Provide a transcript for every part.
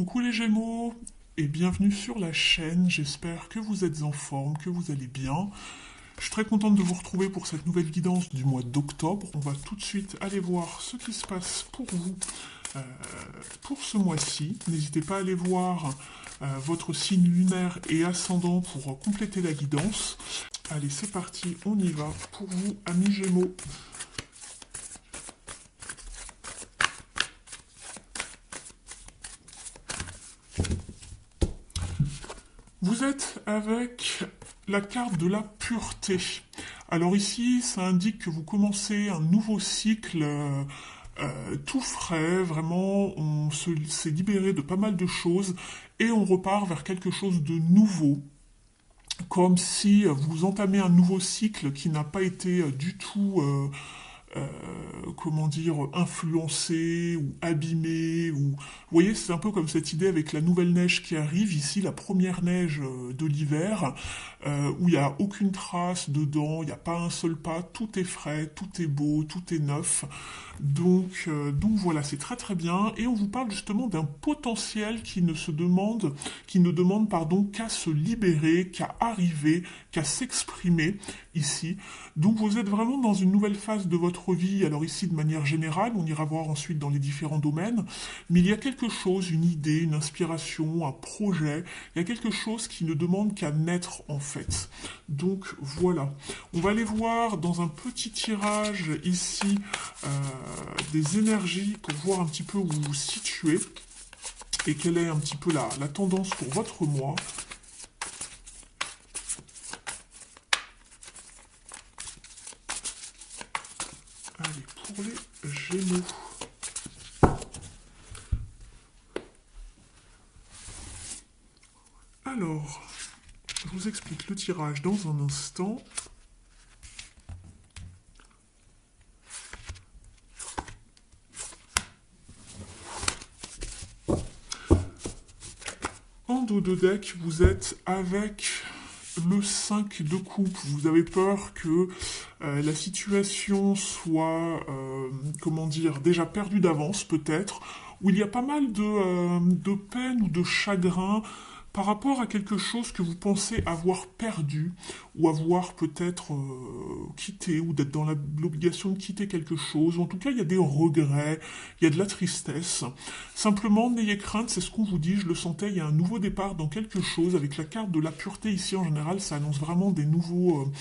Coucou les Gémeaux et bienvenue sur la chaîne, j'espère que vous êtes en forme, que vous allez bien. Je suis très contente de vous retrouver pour cette nouvelle guidance du mois d'octobre. On va tout de suite aller voir ce qui se passe pour vous euh, pour ce mois-ci. N'hésitez pas à aller voir votre signe lunaire et ascendant pour compléter la guidance. Allez, c'est parti, on y va pour vous, amis Gémeaux. Vous êtes avec la carte de la pureté. Alors ici, ça indique que vous commencez un nouveau cycle tout frais, vraiment, s'est libéré de pas mal de choses et on repart vers quelque chose de nouveau, comme si vous entamez un nouveau cycle qui n'a pas été du tout comment dire, influencé ou abîmé. Ou... Vous voyez, c'est un peu comme cette idée avec la nouvelle neige qui arrive, ici, la première neige de l'hiver, où il n'y a aucune trace dedans, il n'y a pas un seul pas, tout est frais, tout est beau, tout est neuf. Donc voilà, c'est très très bien. Et on vous parle justement d'un potentiel qui ne demande pardon, qu'à se libérer, qu'à arriver, qu'à s'exprimer ici. Donc vous êtes vraiment dans une nouvelle phase de votre vie, alors ici de manière générale, on ira voir ensuite dans les différents domaines, mais il y a quelque chose, une idée, une inspiration, un projet, il y a quelque chose qui ne demande qu'à naître en fait. Donc voilà, on va aller voir dans un petit tirage ici des énergies pour voir un petit peu où vous vous situez et quelle est un petit peu la tendance pour votre mois. Allez, pour les Gémeaux. Alors, je vous explique le tirage dans un instant. En dos de deck, vous êtes avec le 5 de coupe. Vous avez peur que la situation soit, comment dire, déjà perdue d'avance peut-être, où il y a pas mal de peine ou de chagrin par rapport à quelque chose que vous pensez avoir perdu ou avoir peut-être quitté ou d'être dans l'obligation de quitter quelque chose. En tout cas, il y a des regrets, il y a de la tristesse. Simplement, n'ayez crainte, c'est ce qu'on vous dit, je le sentais, il y a un nouveau départ dans quelque chose. Avec la carte de la pureté ici, en général, ça annonce vraiment des nouveaux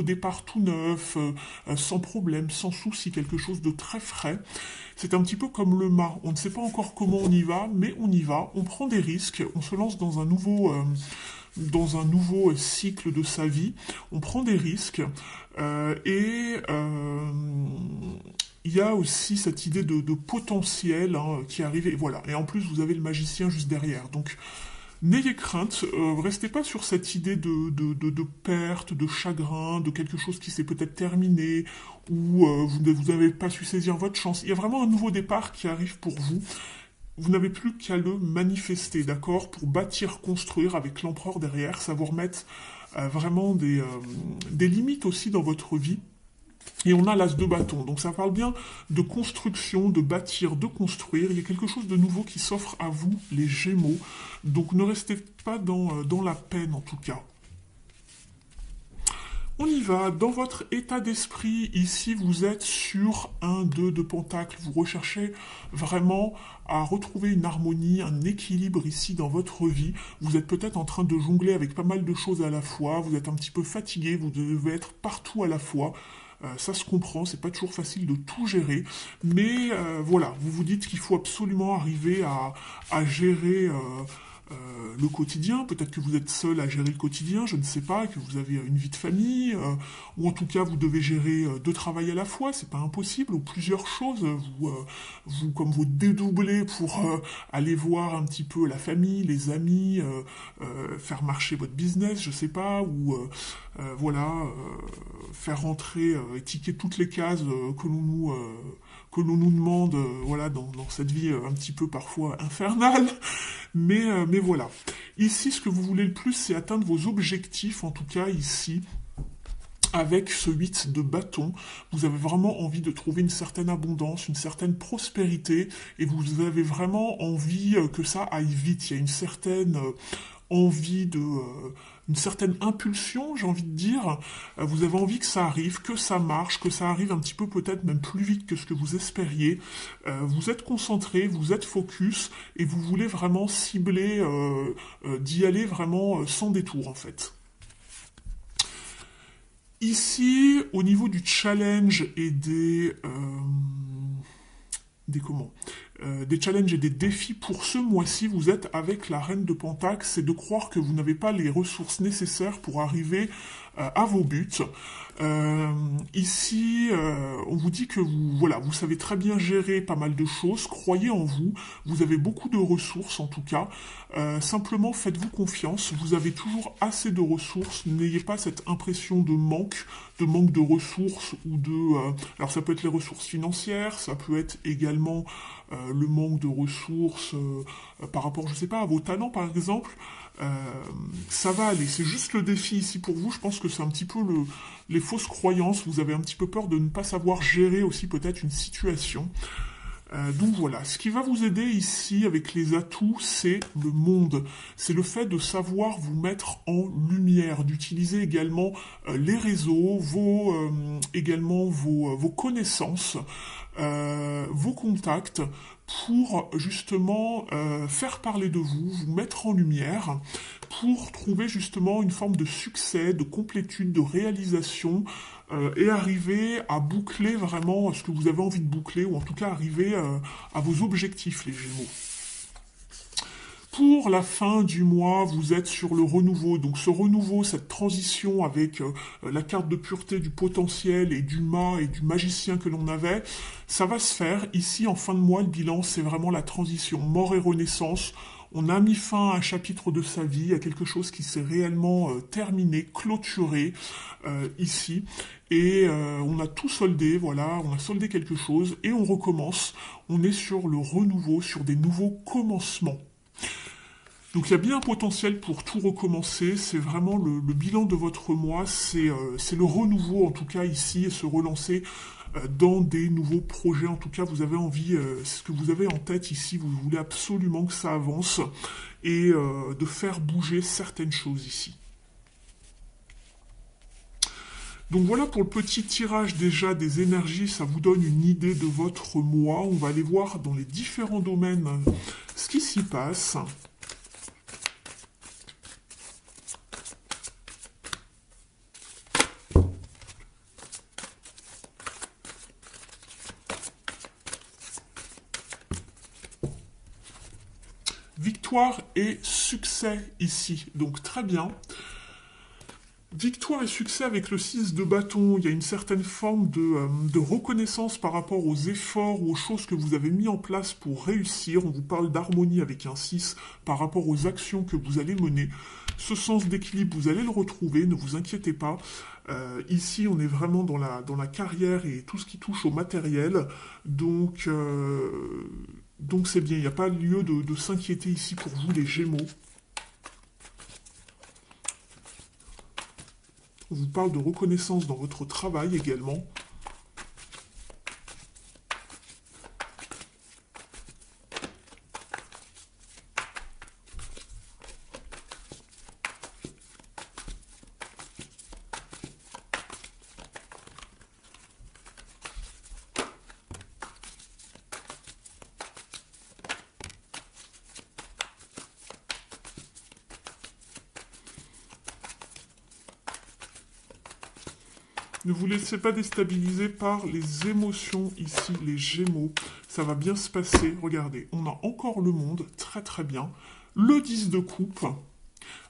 départs tout neufs, sans problème, sans souci, quelque chose de très frais. C'est un petit peu comme le mât. On ne sait pas encore comment on y va, mais on y va. On prend des risques. On se lance dans un nouveau cycle de sa vie. On prend des risques. Il y a aussi cette idée de potentiel qui arrive. Et voilà. Et en plus, vous avez le magicien juste derrière. Donc, n'ayez crainte, restez pas sur cette idée de perte, de chagrin, de quelque chose qui s'est peut-être terminé, ou vous n'avez pas su saisir votre chance. Il y a vraiment un nouveau départ qui arrive pour vous. Vous n'avez plus qu'à le manifester, d'accord, pour bâtir, construire avec l'empereur derrière, savoir mettre vraiment des limites aussi dans votre vie. Et on a l'as de bâton. Donc ça parle bien de construction, de bâtir, de construire. Il y a quelque chose de nouveau qui s'offre à vous, les Gémeaux. Donc ne restez pas dans la peine en tout cas. On y va. Dans votre état d'esprit, ici, vous êtes sur un 2 de pentacle. Vous recherchez vraiment à retrouver une harmonie, un équilibre ici dans votre vie. Vous êtes peut-être en train de jongler avec pas mal de choses à la fois. Vous êtes un petit peu fatigué. Vous devez être partout à la fois. Ça se comprend, c'est pas toujours facile de tout gérer, mais voilà, vous vous dites qu'il faut absolument arriver à gérer le quotidien. Peut-être que vous êtes seul à gérer le quotidien, je ne sais pas, que vous avez une vie de famille, ou en tout cas vous devez gérer deux travails à la fois, c'est pas impossible, ou plusieurs choses. Vous comme vous dédoublez pour aller voir un petit peu la famille, les amis, faire marcher votre business, je sais pas, ou voilà, faire rentrer, étiqueter toutes les cases que l'on nous demande voilà, dans cette vie un petit peu parfois infernale. Mais voilà. Ici, ce que vous voulez le plus, c'est atteindre vos objectifs, en tout cas ici. avec ce 8 de bâton, vous avez vraiment envie de trouver une certaine abondance, une certaine prospérité, et vous avez vraiment envie que ça aille vite. Il y a une certaine envie une certaine impulsion, j'ai envie de dire. Vous avez envie que ça arrive, que ça marche, que ça arrive un petit peu peut-être même plus vite que ce que vous espériez. Vous êtes concentré, vous êtes focus, et vous voulez vraiment cibler, d'y aller vraiment sans détour en fait. Ici, au niveau du challenge et des comment des challenges et des défis pour ce mois-ci, vous êtes avec la Reine de Pentacle, c'est de croire que vous n'avez pas les ressources nécessaires pour arriver à vos buts. Ici, on vous dit que vous savez très bien gérer pas mal de choses, croyez en vous, vous avez beaucoup de ressources en tout cas, simplement faites-vous confiance, vous avez toujours assez de ressources, n'ayez pas cette impression de manque de ressources ou alors ça peut être les ressources financières, ça peut être également le manque de ressources par rapport, je sais pas, à vos talents par exemple. Ça va aller, c'est juste le défi ici pour vous, je pense que c'est un petit peu les fausses croyances, vous avez un petit peu peur de ne pas savoir gérer aussi peut-être une situation. Donc voilà, ce qui va vous aider ici avec les atouts, c'est le monde. C'est le fait de savoir vous mettre en lumière, d'utiliser également les réseaux, également vos connaissances, vos contacts pour justement faire parler de vous, vous mettre en lumière, pour trouver justement une forme de succès, de complétude, de réalisation, et arriver à boucler vraiment ce que vous avez envie de boucler, ou en tout cas arriver à vos objectifs, les Gémeaux. Pour la fin du mois, vous êtes sur le renouveau. Donc ce renouveau, cette transition avec la carte de pureté du potentiel et du mât et du magicien que l'on avait, ça va se faire. Ici, en fin de mois, le bilan, c'est vraiment la transition mort et renaissance. On a mis fin à un chapitre de sa vie, à quelque chose qui s'est réellement terminé, clôturé ici. Et on a tout soldé, voilà, on a soldé quelque chose et on recommence. On est sur le renouveau, sur des nouveaux commencements. Donc il y a bien un potentiel pour tout recommencer, c'est vraiment le bilan de votre mois, c'est le renouveau en tout cas ici, et se relancer dans des nouveaux projets, en tout cas vous avez envie, ce que vous avez en tête ici, vous voulez absolument que ça avance, et de faire bouger certaines choses ici. Donc voilà pour le petit tirage déjà des énergies, ça vous donne une idée de votre mois, on va aller voir dans les différents domaines ce qui s'y passe. Victoire et succès ici, donc très bien. Victoire et succès avec le 6 de bâton, il y a une certaine forme de reconnaissance par rapport aux efforts ou aux choses que vous avez mis en place pour réussir. On vous parle d'harmonie avec un 6 par rapport aux actions que vous allez mener. Ce sens d'équilibre, vous allez le retrouver, ne vous inquiétez pas. Ici, on est vraiment dans la carrière et tout ce qui touche au matériel. Donc c'est bien, il n'y a pas lieu de s'inquiéter ici pour vous, les Gémeaux. On vous parle de reconnaissance dans votre travail également. Ne vous laissez pas déstabiliser par les émotions ici, les Gémeaux. Ça va bien se passer. Regardez, on a encore le monde, très très bien. Le 10 de coupe.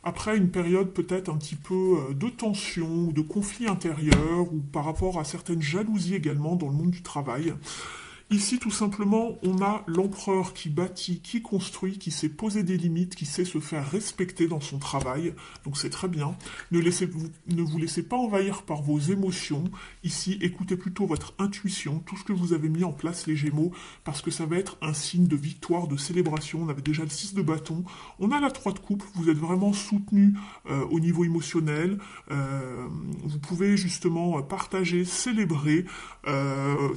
Après une période peut-être un petit peu de tension, ou de conflit intérieur, ou par rapport à certaines jalousies également dans le monde du travail. Ici, tout simplement, on a l'empereur qui bâtit, qui construit, qui sait poser des limites, qui sait se faire respecter dans son travail. Donc c'est très bien. Ne vous laissez pas envahir par vos émotions. Ici, écoutez plutôt votre intuition, tout ce que vous avez mis en place, les Gémeaux, parce que ça va être un signe de victoire, de célébration. On avait déjà le 6 de bâton. On a la 3 de coupe. Vous êtes vraiment soutenu au niveau émotionnel. Vous pouvez justement partager, célébrer,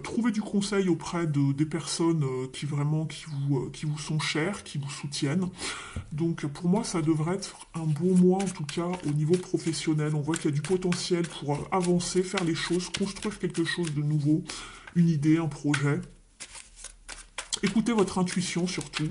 trouver du conseil auprès des personnes qui vous sont chères, qui vous soutiennent. Donc pour moi, ça devrait être un bon mois en tout cas au niveau professionnel. On voit qu'il y a du potentiel pour avancer, faire les choses, construire quelque chose de nouveau, une idée, un projet. Écoutez votre intuition surtout.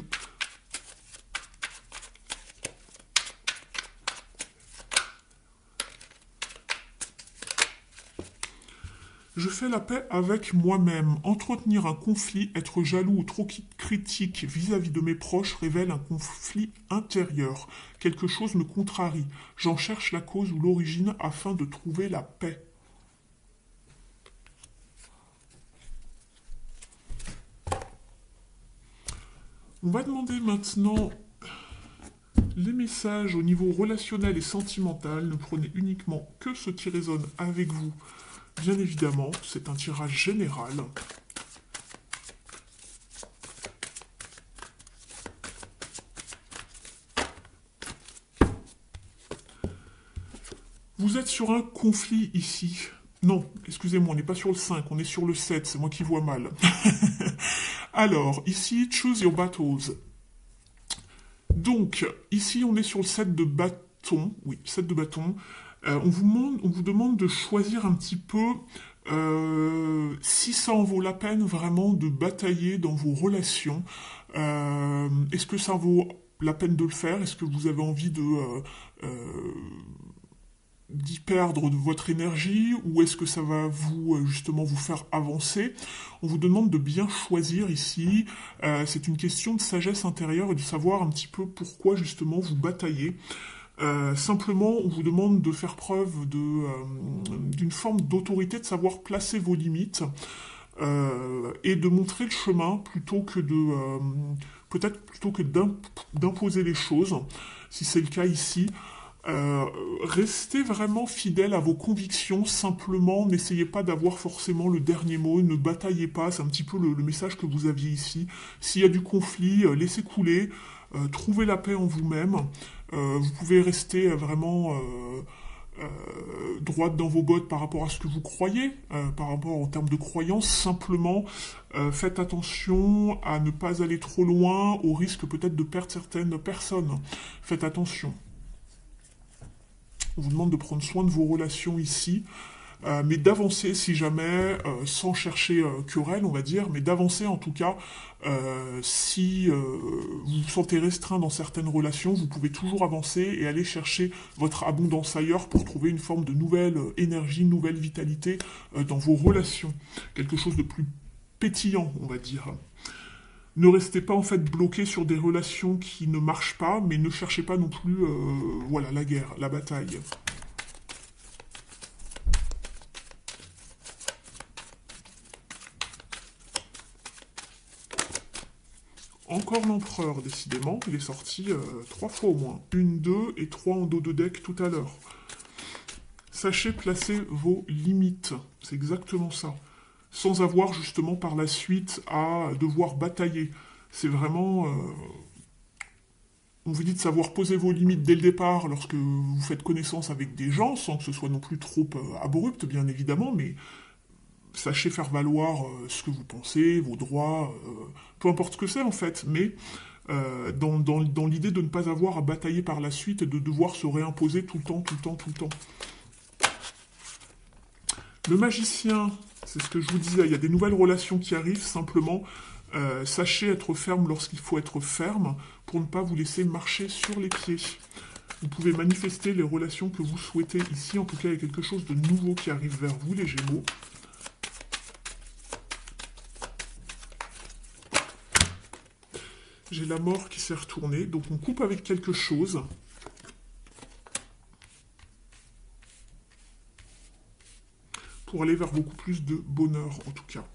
Je fais la paix avec moi-même. Entretenir un conflit, être jaloux ou trop critique vis-à-vis de mes proches révèle un conflit intérieur. Quelque chose me contrarie. J'en cherche la cause ou l'origine afin de trouver la paix. On va demander maintenant les messages au niveau relationnel et sentimental. Ne prenez uniquement que ce qui résonne avec vous. Bien évidemment, c'est un tirage général. Vous êtes sur un conflit ici. Non, excusez-moi, on n'est pas sur le 5, on est sur le 7, c'est moi qui vois mal. Alors, ici, choose your battles. Donc, ici, on est sur le 7 de bâton. Oui, 7 de bâton. On vous demande de choisir un petit peu si ça en vaut la peine vraiment de batailler dans vos relations. Est-ce que ça vaut la peine de le faire? Est-ce que vous avez envie d'y perdre de votre énergie ou est-ce que ça va vous justement vous faire avancer? On vous demande de bien choisir ici. C'est une question de sagesse intérieure et de savoir un petit peu pourquoi justement vous bataillez. Simplement, on vous demande de faire preuve d'une forme d'autorité, de savoir placer vos limites et de montrer le chemin plutôt que peut-être plutôt que d'imposer les choses, si c'est le cas ici. Restez vraiment fidèle à vos convictions, simplement n'essayez pas d'avoir forcément le dernier mot, ne bataillez pas, c'est un petit peu le message que vous aviez ici. S'il y a du conflit, laissez couler, trouvez la paix en vous-même, vous pouvez rester vraiment droite dans vos bottes par rapport à ce que vous croyez, par rapport en termes de croyance, simplement faites attention à ne pas aller trop loin, au risque peut-être de perdre certaines personnes. Faites attention. On vous demande de prendre soin de vos relations ici, mais d'avancer si jamais, sans chercher querelle, on va dire, mais d'avancer en tout cas, si vous vous sentez restreint dans certaines relations, vous pouvez toujours avancer et aller chercher votre abondance ailleurs pour trouver une forme de nouvelle énergie, nouvelle vitalité dans vos relations. Quelque chose de plus pétillant, on va dire. Ne restez pas en fait bloqué sur des relations qui ne marchent pas, mais ne cherchez pas non plus voilà, la guerre, la bataille. Encore l'empereur, décidément, il est sorti 3 fois au moins. 1, 2 et 3 en dos de deck tout à l'heure. Sachez placer vos limites, c'est exactement ça. Sans avoir justement par la suite à devoir batailler. C'est vraiment... on vous dit de savoir poser vos limites dès le départ lorsque vous faites connaissance avec des gens, sans que ce soit non plus trop abrupt, bien évidemment, mais sachez faire valoir ce que vous pensez, vos droits, peu importe ce que c'est en fait, mais dans l'idée de ne pas avoir à batailler par la suite et de devoir se réimposer tout le temps, tout le temps, tout le temps. Le magicien, c'est ce que je vous disais, il y a des nouvelles relations qui arrivent, simplement sachez être ferme lorsqu'il faut être ferme pour ne pas vous laisser marcher sur les pieds. Vous pouvez manifester les relations que vous souhaitez ici, en tout cas il y a quelque chose de nouveau qui arrive vers vous les Gémeaux. J'ai la mort qui s'est retournée, donc on coupe avec quelque chose. Pour aller vers beaucoup plus de bonheur, en tout cas.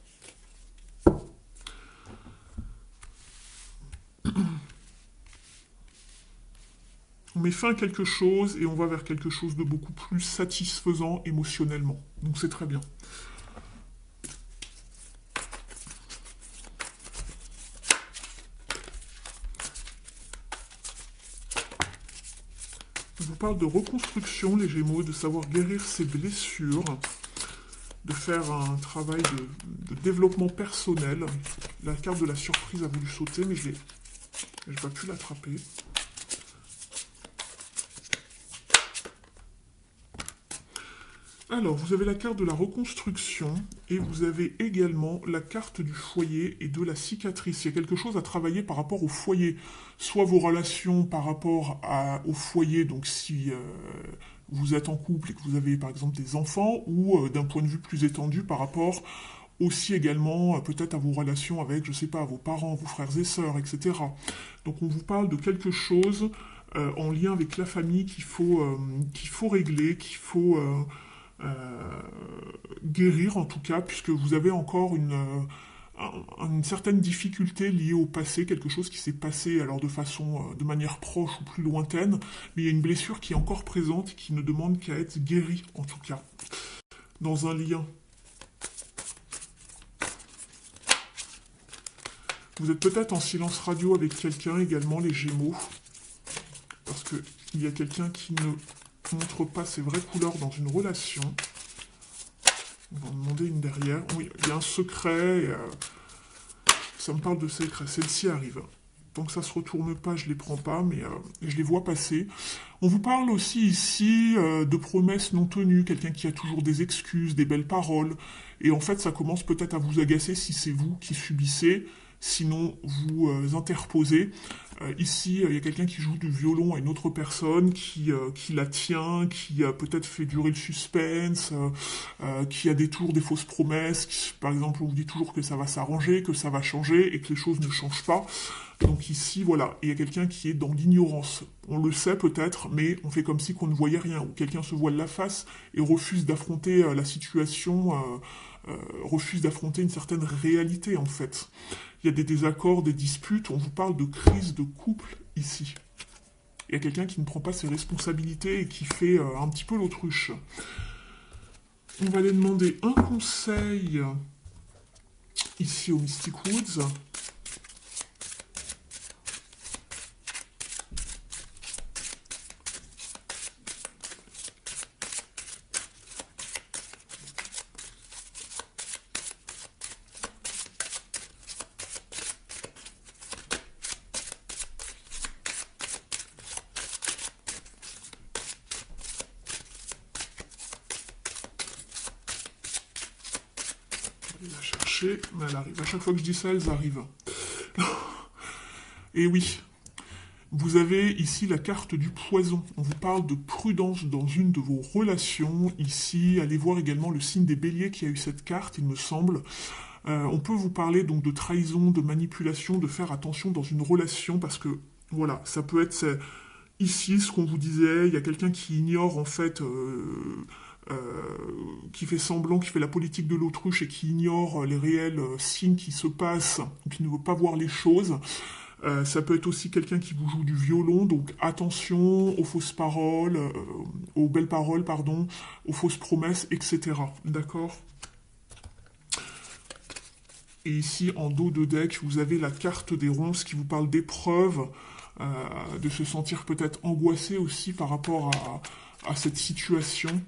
On met fin à quelque chose et on va vers quelque chose de beaucoup plus satisfaisant émotionnellement. Donc c'est très bien. On vous parle de reconstruction, les Gémeaux, de savoir guérir ses blessures, de faire un travail de développement personnel. La carte de la surprise a voulu sauter, mais je n'ai pas pu l'attraper. Alors, vous avez la carte de la reconstruction et vous avez également la carte du foyer et de la cicatrice. Il y a quelque chose à travailler par rapport au foyer. Soit vos relations par rapport au foyer, donc si vous êtes en couple et que vous avez par exemple des enfants, ou d'un point de vue plus étendu par rapport aussi également peut-être à vos relations avec, je sais pas, vos parents, vos frères et sœurs, etc. Donc on vous parle de quelque chose en lien avec la famille qu'il faut régler, qu'il faut guérir en tout cas, puisque vous avez encore une certaine difficulté liée au passé, quelque chose qui s'est passé alors de manière proche ou plus lointaine, mais il y a une blessure qui est encore présente et qui ne demande qu'à être guérie en tout cas, dans un lien. Vous êtes peut-être en silence radio avec quelqu'un également, les Gémeaux, parce qu'il y a quelqu'un qui ne montre pas ses vraies couleurs dans une relation. On va en demander une derrière. Oui, il y a un secret. Ça me parle de secret. Celle-ci arrive. Tant que ça se retourne pas, je les prends pas, mais je les vois passer. On vous parle aussi ici de promesses non tenues, quelqu'un qui a toujours des excuses, des belles paroles. Et en fait, ça commence peut-être à vous agacer si c'est vous qui subissez. Sinon, vous interposez. Ici, il y a quelqu'un qui joue du violon à une autre personne, qui la tient, qui peut-être fait durer le suspense, qui a des tours, des fausses promesses. Par exemple, on vous dit toujours que ça va s'arranger, que ça va changer et que les choses ne changent pas. Donc ici, voilà, il y a quelqu'un qui est dans l'ignorance. On le sait peut-être, mais on fait comme si qu'on ne voyait rien. Ou quelqu'un se voile la face et refuse d'affronter la situation, refuse d'affronter une certaine réalité en fait. Il y a des désaccords, des disputes, on vous parle de crise de couple ici. Il y a quelqu'un qui ne prend pas ses responsabilités et qui fait un petit peu l'autruche. On va aller demander un conseil ici au Mystic Woods. Je vais la chercher, mais elle arrive. À chaque fois que je dis ça, elles arrivent. Et oui, vous avez ici la carte du poison. On vous parle de prudence dans une de vos relations. Ici, allez voir également le signe des béliers qui a eu cette carte, il me semble. On peut vous parler donc de trahison, de manipulation, de faire attention dans une relation parce que, voilà, ça peut être ici ce qu'on vous disait, il y a quelqu'un qui ignore en fait, qui fait semblant, qui fait la politique de l'autruche et qui ignore les réels signes qui se passent, ou qui ne veut pas voir les choses. Ça peut être aussi quelqu'un qui vous joue du violon, donc attention aux fausses paroles, aux belles paroles, pardon, aux fausses promesses, etc. D'accord ? Et ici, en dos de deck, vous avez la carte des ronces qui vous parle d'épreuves, de se sentir peut-être angoissé aussi par rapport à cette situation,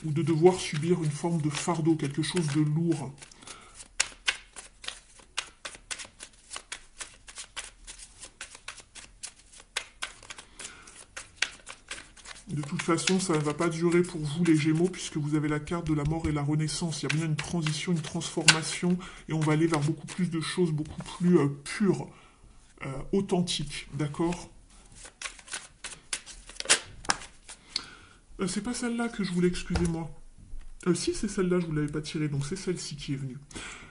ou de devoir subir une forme de fardeau, quelque chose de lourd. De toute façon, ça ne va pas durer pour vous les Gémeaux, puisque vous avez la carte de la mort et la renaissance. Il y a bien une transition, une transformation, et on va aller vers beaucoup plus de choses, beaucoup plus pures, authentiques, d'accord ? C'est pas celle-là que je voulais, excusez-moi. Si, c'est celle-là, je vous l'avais pas tirée, donc c'est celle-ci qui est venue.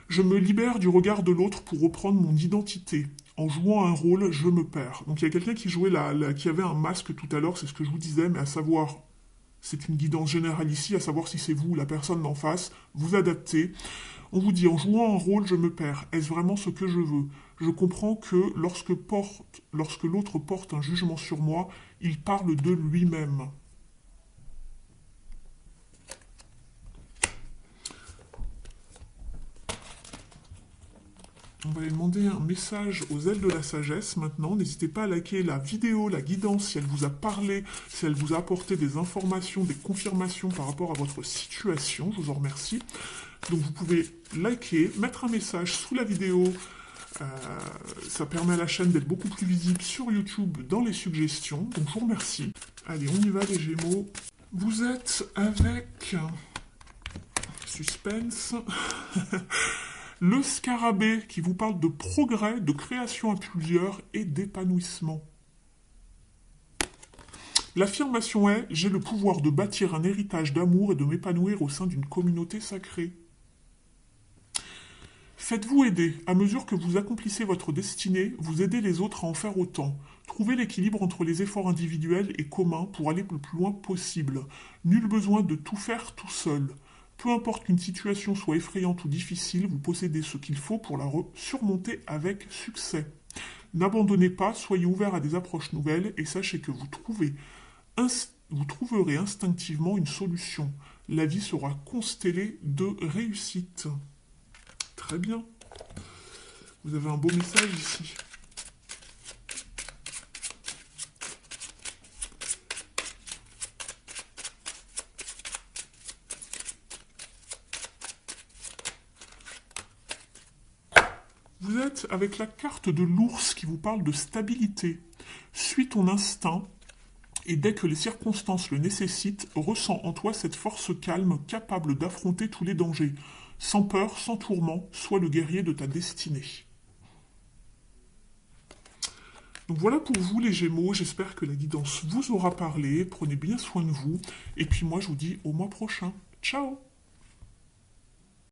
Je me libère du regard de l'autre pour reprendre mon identité. En jouant un rôle, je me perds. Donc il y a quelqu'un qui jouait qui avait un masque tout à l'heure, c'est ce que je vous disais, mais à savoir, c'est une guidance générale ici, à savoir si c'est vous ou la personne d'en face, vous adaptez. On vous dit, en jouant un rôle, je me perds. Est-ce vraiment ce que je veux ? Je comprends que lorsque l'autre porte un jugement sur moi, il parle de lui-même. On va aller demander un message aux ailes de la sagesse maintenant. N'hésitez pas à liker la vidéo, la guidance, si elle vous a parlé, si elle vous a apporté des informations, des confirmations par rapport à votre situation. Je vous en remercie. Donc vous pouvez liker, mettre un message sous la vidéo. Ça permet à la chaîne d'être beaucoup plus visible sur YouTube dans les suggestions. Donc je vous remercie. Allez, on y va les Gémeaux. Vous êtes avec... Suspense... Le scarabée qui vous parle de progrès, de création à plusieurs et d'épanouissement. L'affirmation est « J'ai le pouvoir de bâtir un héritage d'amour et de m'épanouir au sein d'une communauté sacrée ». Faites-vous aider. À mesure que vous accomplissez votre destinée, vous aidez les autres à en faire autant. Trouvez l'équilibre entre les efforts individuels et communs pour aller le plus loin possible. Nul besoin de tout faire tout seul. Peu importe qu'une situation soit effrayante ou difficile, vous possédez ce qu'il faut pour la surmonter avec succès. N'abandonnez pas, soyez ouvert à des approches nouvelles et sachez que vous trouverez instinctivement une solution. La vie sera constellée de réussite. Très bien. Vous avez un beau message ici. Vous êtes avec la carte de l'ours qui vous parle de stabilité. Suis ton instinct et dès que les circonstances le nécessitent, ressens en toi cette force calme capable d'affronter tous les dangers. Sans peur, sans tourment, sois le guerrier de ta destinée. Donc voilà pour vous les Gémeaux, j'espère que la guidance vous aura parlé, prenez bien soin de vous, et puis moi je vous dis au mois prochain. Ciao!